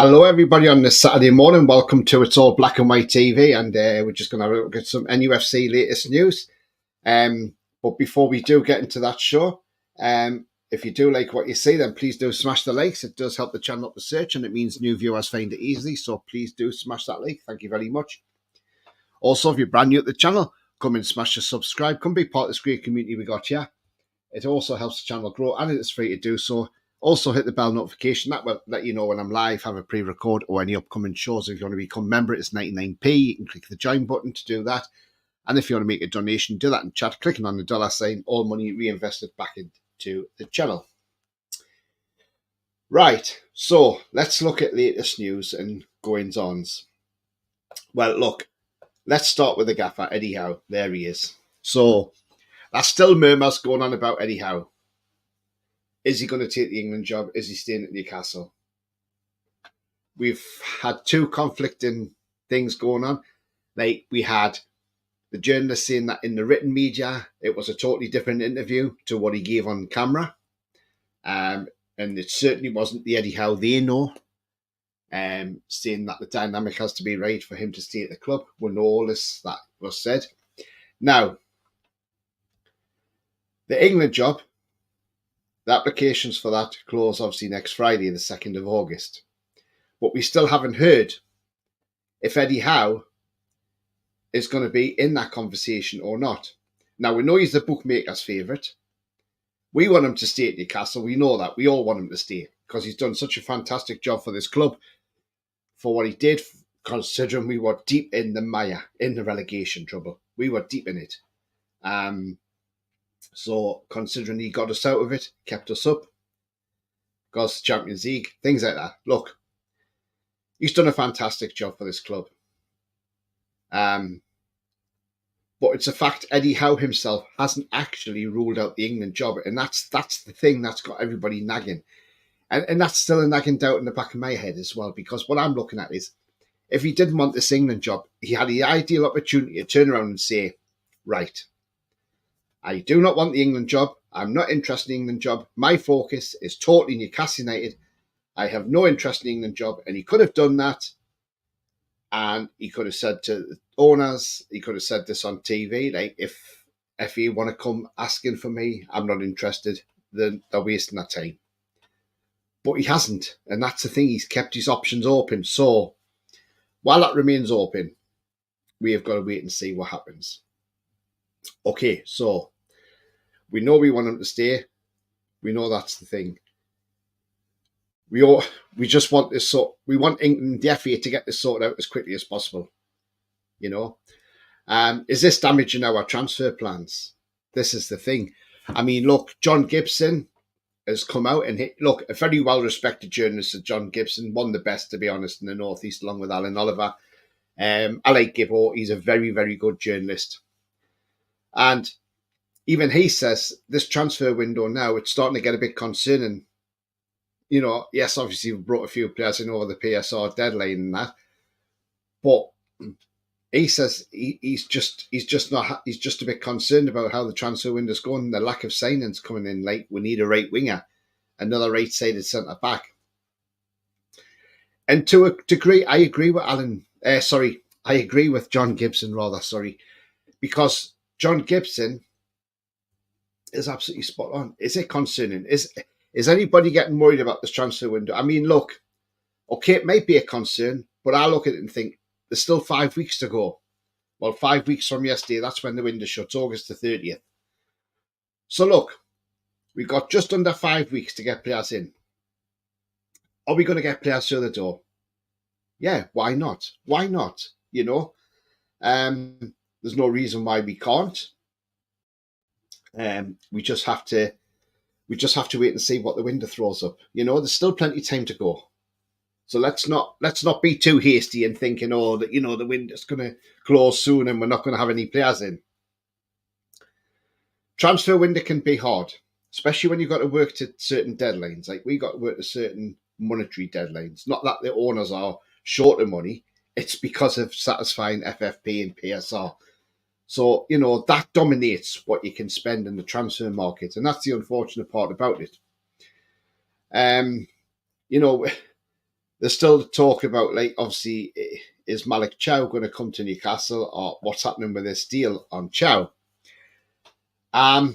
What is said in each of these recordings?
Hello, everybody, on this Saturday morning. Welcome to It's All Black and White TV, and we're just going to look at some NUFC latest news. But before we do get into that show, if you do like what you see, then please do smash the likes. It does help the channel up the search, and it means new viewers find it easily. So please do smash that like. Thank you very much. Also, if you're brand new at the channel, come and smash the subscribe. Come be part of this great community we got here. It also helps the channel grow, and it's free to do so. Also, hit the bell notification. That will let you know when I'm live, have a pre-record, or any upcoming shows. If you want to become a member, it's 99p. You can click the join button to do that. And if you want to make a donation, do that in chat, clicking on the dollar sign. All money reinvested back into the channel. Right, so let's look at latest news and goings-ons. Well, look, let's start with the gaffer, Eddie Howe. There he is. So, there's still murmurs going on about Eddie Howe. Is he going to take the England job? Is he staying at Newcastle? We've had two conflicting things going on. Like, we had the journalist saying that in the written media, it was a totally different interview to what he gave on camera. And it certainly wasn't the Eddie Howe they know. Saying that the dynamic has to be right for him to stay at the club. We know all this that was said. Now, the England job, the applications for that close obviously next Friday, the 2nd of August. But we still haven't heard if Eddie Howe is going to be in that conversation or not. Now, we know he's the bookmaker's favourite. We want him to stay at Newcastle. We know that. We all want him to stay because he's done such a fantastic job for this club for what he did, considering we were deep in the mire, in the relegation trouble. We were deep in it. So, considering he got us out of it, kept us up, got us the Champions League, things like that. Look, he's done a fantastic job for this club. But it's a fact Eddie Howe himself hasn't actually ruled out the England job, and that's the thing that's got everybody nagging. And that's still a nagging doubt in the back of my head as well, because what I'm looking at is, if he didn't want this England job, he had the ideal opportunity to turn around and say, right, I do not want the England job. I'm not interested in the England job. My focus is totally Newcastle United. I have no interest in the England job. And he could have done that. And he could have said to the owners, he could have said this on TV, like, if you want to come asking for me, I'm not interested, then they're wasting their time. But he hasn't. And that's the thing. He's kept his options open. So while that remains open, we have got to wait and see what happens. Okay, so we know we want him to stay. We know that's the thing. We just want this we want England, the FA, to get this sorted out as quickly as possible. You know, is this damaging our transfer plans? This is the thing. I mean, look, John Gibson has come out and look, a very well-respected journalist, John Gibson, one of the best, to be honest, in the North East, along with Alan Oliver. I like Gibbo. He's a very, very good journalist. And even he says this transfer window now, it's starting to get a bit concerning. You know, yes, obviously we brought a few players in over the PSR deadline and that, but he says he's just a bit concerned about how the transfer window's going, the lack of signings coming in. Like, we need a right winger, another right-sided centre back. And to a degree, I agree with I agree with John Gibson because John Gibson is absolutely spot on. Is it concerning? Is anybody getting worried about this transfer window? I mean, look, okay, it might be a concern, but I look at it and think there's still 5 weeks to go. Well, 5 weeks from yesterday, that's when the window shuts, August the 30th. So look, we've got just under 5 weeks to get players in. Are we going to get players through the door? Yeah, why not? Why not? You know, there's no reason why we can't. We just have to wait and see what the window throws up. You know, there's still plenty of time to go. So let's not be too hasty and thinking, oh, that, you know, the window's going to close soon and we're not going to have any players in. Transfer window can be hard, especially when you've got to work to certain deadlines. Like, we got to work to certain monetary deadlines. Not that the owners are short of money. It's because of satisfying FFP and PSR. So, you know, that dominates what you can spend in the transfer market. And that's the unfortunate part about it. You know, There's still talk about, like, obviously, is Malik Chow going to come to Newcastle, or what's happening with this deal on Chow? Now,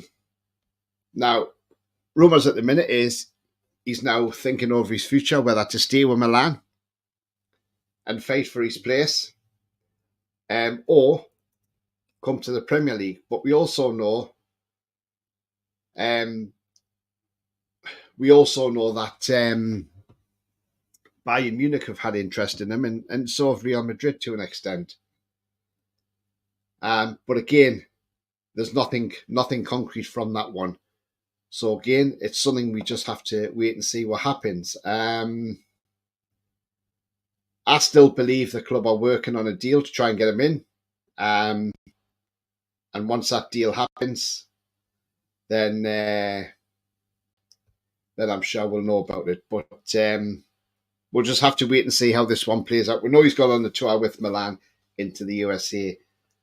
rumours at the minute is he's now thinking over his future, whether to stay with Milan and fight for his place, or come to the Premier League. But we also know that Bayern Munich have had interest in him, and so have Real Madrid to an extent. But again, there's nothing concrete from that one. So again, it's something we just have to wait and see what happens. I still believe the club are working on a deal to try and get him in. And once that deal happens, then I'm sure we'll know about it. But we'll just have to wait and see how this one plays out. We know he's gone on the tour with Milan into the USA,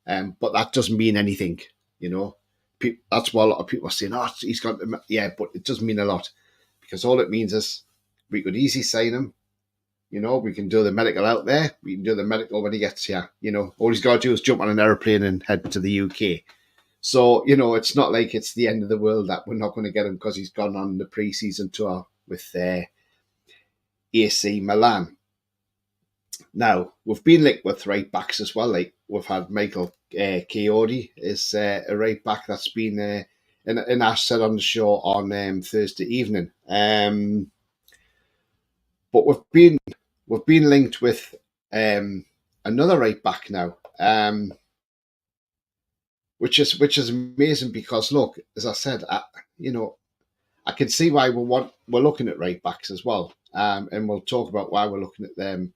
but that doesn't mean anything, That's why a lot of people are saying, oh, he's gone to... Yeah, but it doesn't mean a lot, because all it means is we could easily sign him. We can do the medical out there. We can do the medical when he gets here. All he's got to do is jump on an aeroplane and head to the UK. So, it's not like it's the end of the world that we're not going to get him because he's gone on the pre-season tour with AC Milan. Now, we've been linked with right backs as well. Like, we've had Michael Coyote is a right back that's been in our set on the show on Thursday evening. But we've been linked with another right back now, which is amazing because, look, as I said, I can see why we're looking at right backs as well, and we'll talk about why we're looking at them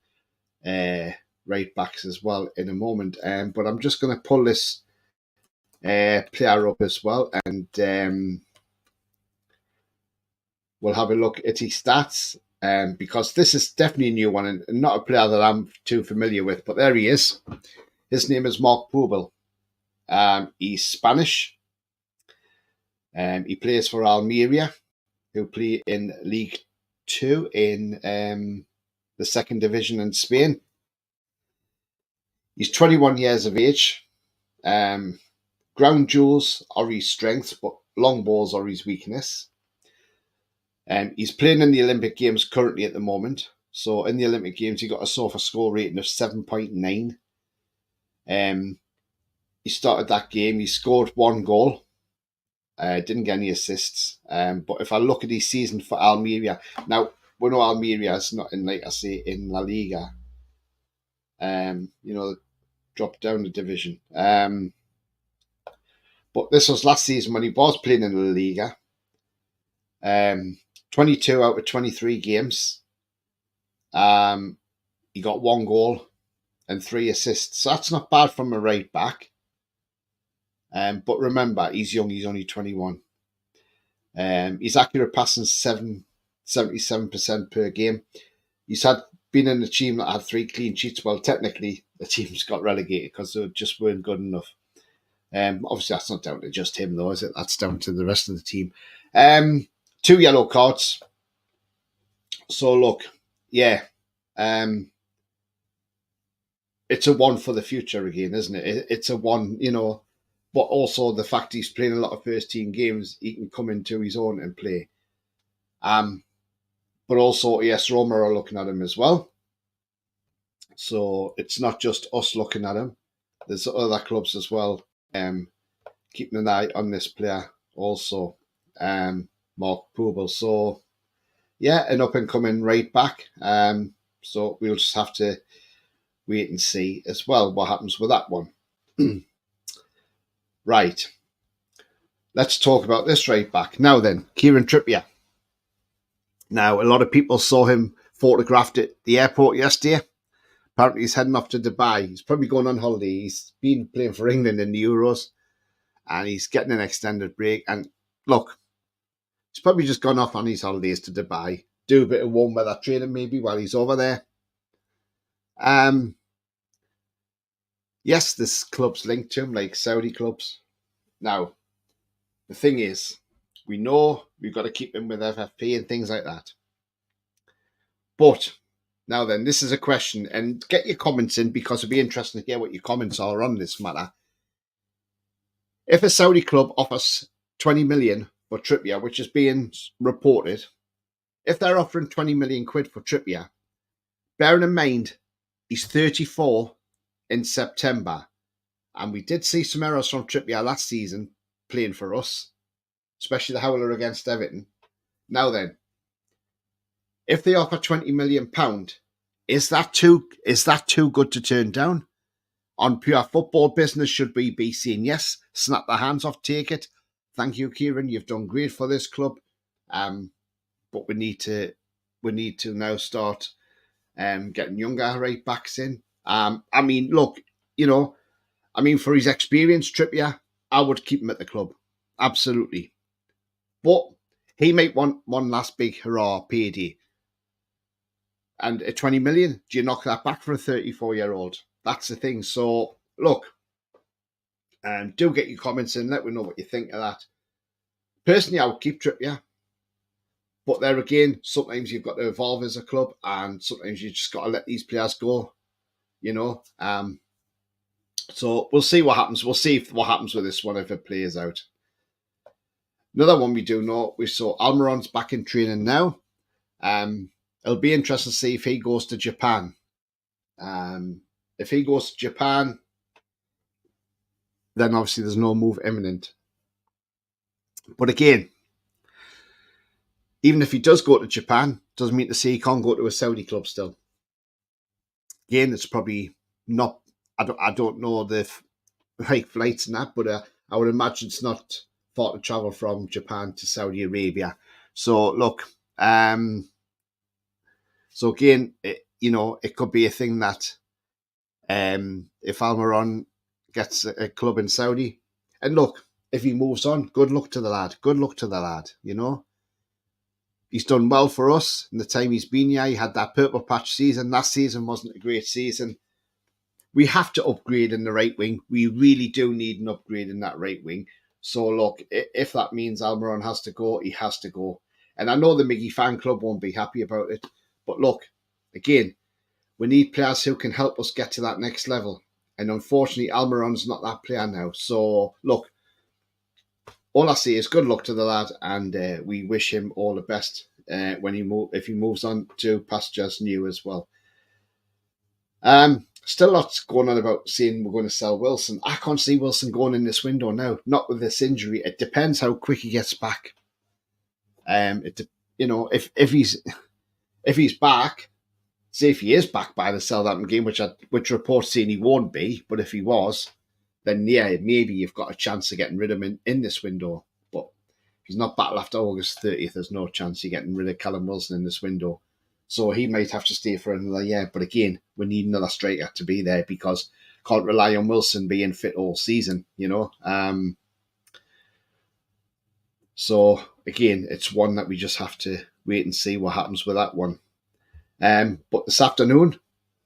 right backs as well in a moment. But I'm just going to pull this player up as well, and we'll have a look at his stats. Because this is definitely a new one and not a player that I'm too familiar with, but there he is. His name is Mark Pubel. He's Spanish. He plays for Almeria, who play in League 2 in the second division in Spain. He's 21 years of age. Ground duels are his strengths, but long balls are his weakness. He's playing in the Olympic Games currently at the moment. So in the Olympic Games, he got a SOFA score rating of 7.9. He started that game. He scored 1 goal. Didn't get any assists. But if I look at his season for Almeria, now we know Almeria is not in, like I say, in La Liga. Dropped down the division. But this was last season when he was playing in La Liga. 22 out of 23 games. He got 1 goal and 3 assists. So that's not bad from a right back. But remember, he's young. He's only 21. He's accurate passing 77% per game. He's been in a team that had 3 clean sheets. Well, technically, the team's got relegated because they just weren't good enough. Obviously, that's not down to just him, though, is it? That's down to the rest of the team. 2 yellow cards. So look, yeah, it's a one for the future again, isn't it? It's a one, but also the fact he's playing a lot of first team games, he can come into his own and play. But also AS Roma are looking at him as well. So it's not just us looking at him. There's other clubs as well keeping an eye on this player also. Mark Pubel. So, yeah, an up-and-coming right back. So we'll just have to wait and see as well what happens with that one. Right. Let's talk about this right back. Now then, Kieran Trippier. Now, a lot of people saw him photographed at the airport yesterday. Apparently he's heading off to Dubai. He's probably going on holiday. He's been playing for England in the Euros. And he's getting an extended break. And look, he's probably just gone off on his holidays to Dubai. Do a bit of warm weather training maybe while he's over there. Yes, this club's linked to him, like Saudi clubs. Now, the thing is, we know we've got to keep him with FFP and things like that. But Now then, this is a question, and get your comments in because it'd be interesting to hear what your comments are on this matter. If a Saudi club offers 20 million for Trippier, which is being reported, if they're offering 20 million quid for Trippier, bearing in mind he's 34 in September, and we did see some errors from Trippier last season playing for us, especially the howler against Everton. Now then, if they offer £20 million, is that too good to turn down? On pure football business, should we be saying yes, snap the hands off, take it? Thank you, Kieran. You've done great for this club. But we need to now start getting younger right backs in. I mean, look, for his experience, Trippier, I would keep him at the club. Absolutely. But he might want one last big hurrah payday. And at 20 million, do you knock that back for a 34-year-old? That's the thing. So, look, do get your comments in. Let me know what you think of that. Personally, I would keep Trippier. But there again, sometimes you've got to evolve as a club, and sometimes you just got to let these players go, So we'll see what happens. We'll see what happens with this one if it plays out. Another one we do know, we saw Almiron's back in training now. It'll be interesting to see if he goes to Japan. If he goes to Japan, then obviously there's no move imminent. But again, even if he does go to Japan, doesn't mean to say he can't go to a Saudi club still. Again, it's probably not, I don't know the flights and that, but I would imagine it's not far to travel from Japan to Saudi Arabia. So look, so again, it could be a thing that if Almiron gets a club in Saudi, and look, if he moves on, good luck to the lad. Good luck to the lad, He's done well for us in the time he's been here. He had that purple patch season. Last season wasn't a great season. We have to upgrade in the right wing. We really do need an upgrade in that right wing. So look, if that means Almiron has to go, he has to go. And I know the Miggy fan club won't be happy about it. But look, again, we need players who can help us get to that next level. And unfortunately, Almiron's not that player now. So look, all I say is good luck to the lad, and we wish him all the best if he moves on to pastures new as well. Still lots going on about saying we're going to sell Wilson. I can't see Wilson going in this window now, not with this injury. It depends how quick he gets back. If he's back, say if he is back by the Southampton game, which reports saying he won't be, but if he was, then yeah, maybe you've got a chance of getting rid of him in this window. But if he's not back after August 30th, there's no chance of getting rid of Callum Wilson in this window. So he might have to stay for another year. But again, we need another striker to be there because can't rely on Wilson being fit all season, So again, it's one that we just have to wait and see what happens with that one. But this afternoon,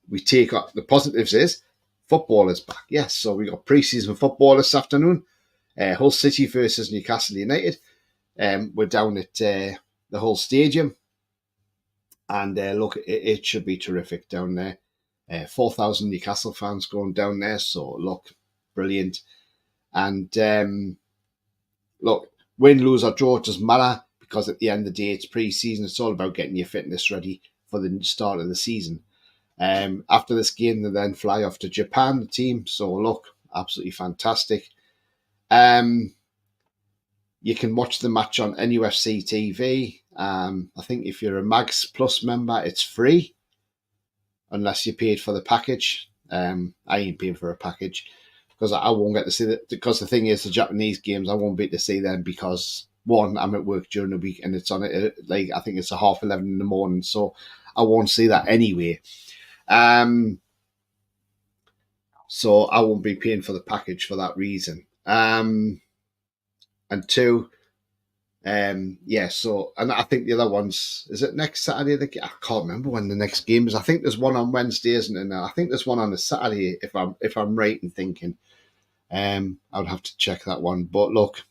we take up the positives is football is back. Yes, so we got pre-season football this afternoon. Hull City versus Newcastle United. We're down at the Hull Stadium. And look, it should be terrific down there. 4,000 Newcastle fans going down there. So look, brilliant. And look, win, lose or draw, it doesn't matter because at the end of the day, it's pre-season. It's all about getting your fitness ready for the start of the season. After this game, they then fly off to Japan, the team. So look, absolutely fantastic. You can watch the match on NUFC TV. I think if you're a Mags Plus member, it's free, unless you paid for the package. I ain't paying for a package because I won't get to see it. Because the thing is, the Japanese games, I won't be able to see them because, one, I'm at work during the week and it's on it, I think it's 11:30 in the morning. So I won't see that anyway. So I won't be paying for the package for that reason. And two, and I think the other one's, is it next Saturday? I can't remember when the next game is. I think there's one on Wednesday, isn't it? I think there's one on a Saturday, if I'm right in thinking. I would have to check that one. But look,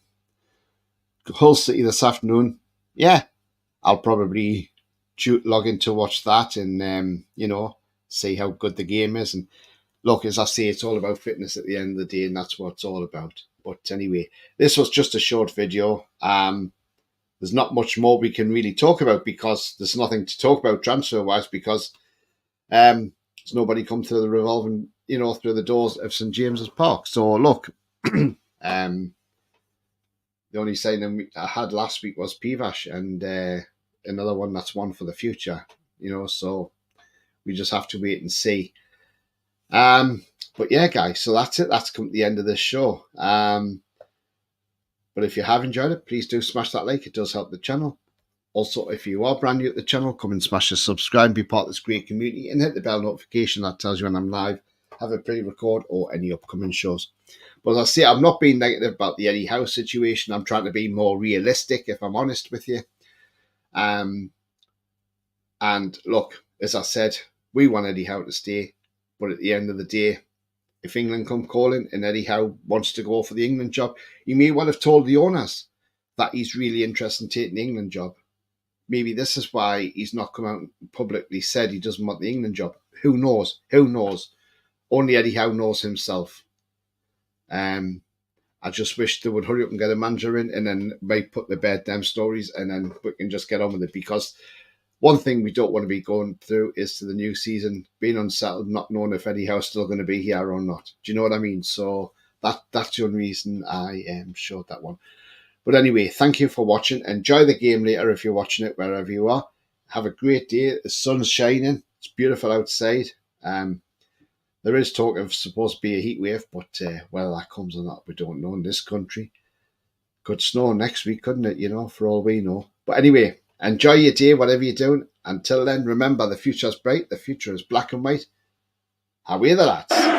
Hull City this afternoon, yeah, I'll probably log in to watch that and, you know, see how good the game is. And look, as I say, it's all about fitness at the end of the day, and that's what it's all about. But anyway, this was just a short video. There's not much more we can really talk about because there's nothing to talk about transfer-wise because there's nobody come through the revolving, you know, through the doors of St James's Park. So look, the only signing I had last week was Pivash, and another one that's one for the future, you know. So we just have to wait and see. But yeah, guys, so that's it. That's come to the end of this show. But if you have enjoyed it, please do smash that like. It does help the channel. Also, if you are brand new at the channel, come and smash the subscribe, be part of this great community, and hit the bell notification that tells you when I'm live, have a pre-record, or any upcoming shows. But as I say, I'm not being negative about the Eddie Howe situation. I'm trying to be more realistic, if I'm honest with you. And look, as I said, we want Eddie Howe to stay. But at the end of the day, if England come calling and Eddie Howe wants to go for the England job, he may well have told the owners that he's really interested in taking the England job. Maybe this is why he's not come out and publicly said he doesn't want the England job. Who knows? Who knows? Only Eddie Howe knows himself. I just wish they would hurry up and get a manager in and then might put the bed down stories and then we can just get on with it. Because one thing we don't want to be going through is to the new season, being unsettled, not knowing if Eddie Howe's still going to be here or not. Do you know what I mean? So that's the only reason I showed that one. But anyway, thank you for watching. Enjoy the game later if you're watching it wherever you are. Have a great day. The sun's shining. It's beautiful outside. There is talk of supposed to be a heat wave, but whether that comes or not, we don't know in this country. Could snow next week, couldn't it? You know, for all we know. But anyway, enjoy your day, whatever you're doing. Until then, remember, the future's bright. The future is black and white. Away the lads.